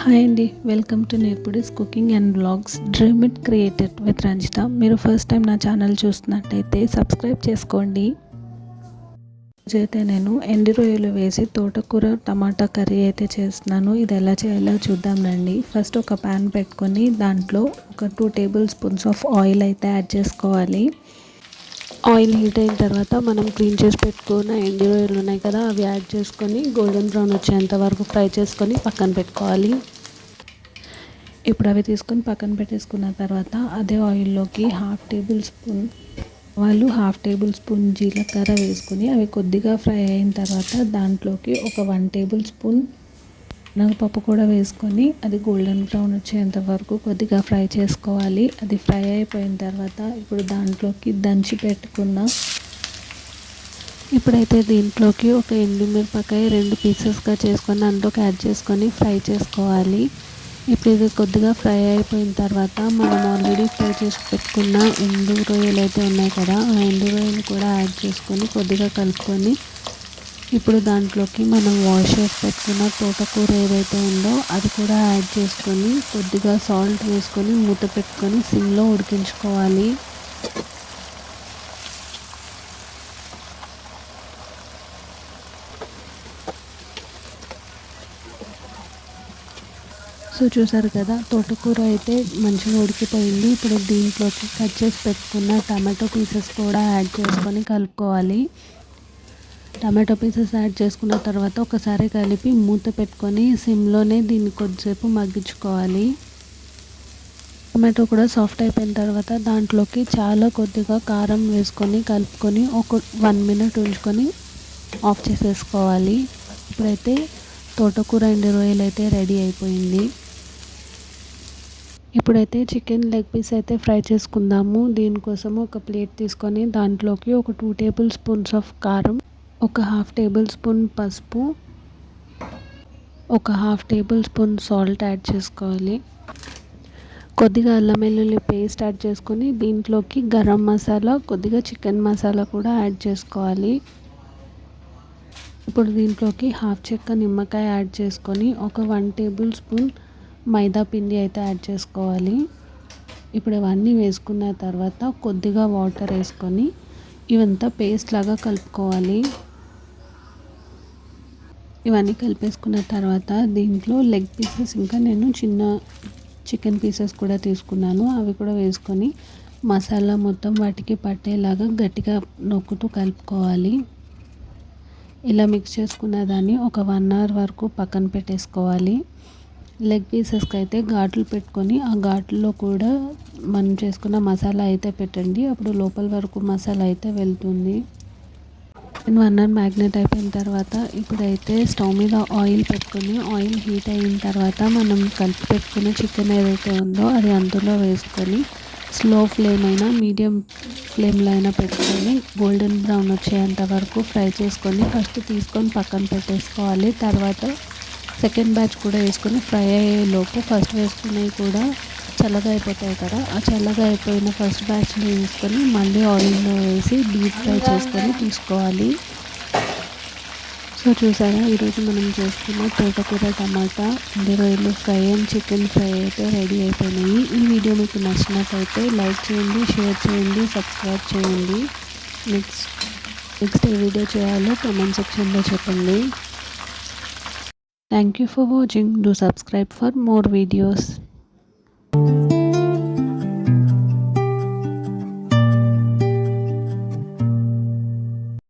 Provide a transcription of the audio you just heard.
Hi అండి, welcome to నేర్పుడిస్ cooking and blogs dream it created with Ranjitha. మీరు first time నా ఛానల్ చూస్తున్నట్టయితే సబ్స్క్రైబ్ చేసుకోండి. అయితే నేను ఎండు రొయ్యలు వేసి తోటకూర టమాటా కర్రీ అయితే చేస్తున్నాను. ఇది ఎలా చేయాలో చూద్దాం రండి. ఫస్ట్ ఒక ప్యాన్ పెట్టుకొని దాంట్లో ఒక 2 టేబుల్ స్పూన్స్ ఆఫ్ ఆయిల్ అయితే యాడ్ చేసుకోవాలి. ఆయిల్ హీట్ అయిన తర్వాత మనం క్లీన్ చేసి పెట్టుకున్న ఎండు రొయ్యలు ఉన్నాయి కదా, అవి యాడ్ చేసుకొని గోల్డెన్ బ్రౌన్ వచ్చేంత వరకు ఫ్రై చేసుకొని పక్కన పెట్టుకోవాలి. ఇప్పుడు అవి తీసుకొని పక్కన పెట్టేసుకున్న తర్వాత అదే ఆయిల్లోకి హాఫ్ టేబుల్ స్పూన్ జీలకర్ర వేసుకొని అవి కొద్దిగా ఫ్రై అయిన తర్వాత దాంట్లోకి ఒక 1 టేబుల్ స్పూన్ శనగపప్పు కూడా వేసుకొని అది గోల్డెన్ బ్రౌన్ వచ్చేంత వరకు కొద్దిగా ఫ్రై చేసుకోవాలి. అది ఫ్రై అయిపోయిన తర్వాత ఇప్పుడు దాంట్లోకి దంచి పెట్టుకున్న ఇప్పుడైతే దీంట్లోకి ఒక ఎండుమిరపకాయ 2 పీసెస్గా చేసుకొని దాంట్లోకి యాడ్ చేసుకొని ఫ్రై చేసుకోవాలి. ఇప్పుడు ఇది కొద్దిగా ఫ్రై అయిపోయిన తర్వాత మనం ఆల్రెడీ ఫ్రై చేసి పెట్టుకున్న ఎండు రొయ్యలు అయితే ఉన్నాయి కదా, ఆ ఎండు రొయ్యలు కూడా యాడ్ చేసుకొని కొద్దిగా కలుపుకొని ఇప్పుడు దాంట్లోకి మనం వాష్ చేసి పెట్టుకున్న తోటకూర ఏదైతే ఉందో అది కూడా యాడ్ చేసుకొని కొద్దిగా సాల్ట్ వేసుకొని మూత పెట్టుకొని సిమ్లో ఉడికించుకోవాలి. సో చూసారు కదా, తోటకూర అయితే మంచిగా ఉడికిపోయింది. ఇప్పుడు దీంట్లోకి కట్ చేసి పెట్టుకున్న టమాటో పీసెస్ కూడా యాడ్ చేసుకొని కలుపుకోవాలి. టమాటో పీసెస్ యాడ్ చేసుకున్న తర్వాత ఒకసారి కలిపి మూత పెట్టుకొని సిమ్లోనే దీన్ని కొద్దిసేపు మగ్గించుకోవాలి. టమాటో కూడా సాఫ్ట్ అయిపోయిన తర్వాత దాంట్లోకి చాలా కొద్దిగా కారం వేసుకొని కలుపుకొని ఒక 1 మినిట్ ఉంచుకొని ఆఫ్ చేసేసుకోవాలి. ఇప్పుడైతే తోటకూర ఎండు రొయ్యలు అయితే రెడీ అయిపోయింది. ఇప్పుడైతే చికెన్ లెగ్ పీస్ అయితే ఫ్రై చేసుకుందాము. దీనికోసం ఒక ప్లేట్ తీసుకొని దాంట్లోకి ఒక 2 టేబుల్ స్పూన్స్ ఆఫ్ కారం, ఒక హాఫ్ టేబుల్ స్పూన్ పసుపు, ఒక half table spoon salt add చేసుకోవాలి. కొద్దిగా అల్లం వెల్లుల్లి పేస్ట్ యాడ్ చేసుకొని దీంట్లోకి గరం మసాలా, కొద్దిగా చికెన్ మసాలా కూడా యాడ్ చేసుకోవాలి. ఇప్పుడు దీంట్లోకి హాఫ్ చెక్క నిమ్మకాయ యాడ్ చేసుకొని ఒక 1 టేబుల్ స్పూన్ మైదా పిండి అయితే యాడ్ చేసుకోవాలి. ఇప్పుడు ఇవన్నీ వేసుకున్న తర్వాత కొద్దిగా వాటర్ వేసుకొని ఇవంతా పేస్ట్ లాగా కలుపుకోవాలి. ఇవన్నీ కలిపేసుకున్న తర్వాత దీంట్లో లెగ్ పీసెస్ ఇంకా నేను చిన్న చికెన్ పీసెస్ కూడా తీసుకున్నాను, అవి కూడా వేసుకొని మసాలా మొత్తం వాటికి పట్టేలాగా గట్టిగా నొక్కుతూ కలుపుకోవాలి. ఇలా మిక్స్ చేసుకున్న దాన్ని ఒక 1 అవర్ వరకు పక్కన పెట్టేసుకోవాలి. లెగ్ పీసెస్కి అయితే ఘాట్లు పెట్టుకొని ఆ ఘాట్లలో కూడా మనం చేసుకున్న మసాలా అయితే పెట్టండి, అప్పుడు లోపల వరకు మసాలా అయితే వెళ్తుంది. 1 అవర్ మ్యాగ్నేట్ అయిపోయిన తర్వాత ఇప్పుడైతే స్టవ్ మీద ఆయిల్ పెట్టుకొని ఆయిల్ హీట్ అయిన తర్వాత మనం కలిపి పెట్టుకున్న చికెన్ ఏదైతే ఉందో అది అందులో వేసుకొని స్లో ఫ్లేమ్ అయినా మీడియం ఫ్లేమ్లో అయినా పెట్టుకొని గోల్డెన్ బ్రౌన్ వచ్చేంత వరకు ఫ్రై చేసుకొని ఫస్ట్ తీసుకొని పక్కన పెట్టేసుకోవాలి. తర్వాత సెకండ్ బ్యాచ్ కూడా వేసుకొని ఫ్రై అయ్యేలోపు ఫస్ట్ వేసుకునేవి కూడా చల్లగా అయిపోతాయి కదా, ఆ చల్లగా అయిపోయిన ఫస్ట్ బ్యాచ్లో వేసుకొని మళ్ళీ ఆయిల్లో వేసి డీప్ ఫ్రై చేసుకొని తీసుకోవాలి. సో చూసారా, ఈరోజు మనం చేసుకున్న తోటకూర టమాటా ఎండు రొయ్యలు ఫ్రై అండ్ చికెన్ ఫ్రై అయితే రెడీ అయిపోయినాయి. ఈ వీడియో మీకు నచ్చినట్లయితే లైక్ చేయండి, షేర్ చేయండి, సబ్స్క్రైబ్ చేయండి. నెక్స్ట్ ఏ వీడియో చేయాలో కామెంట్ సెక్షన్లో చెప్పండి. Thank you for watching. Do subscribe for more videos.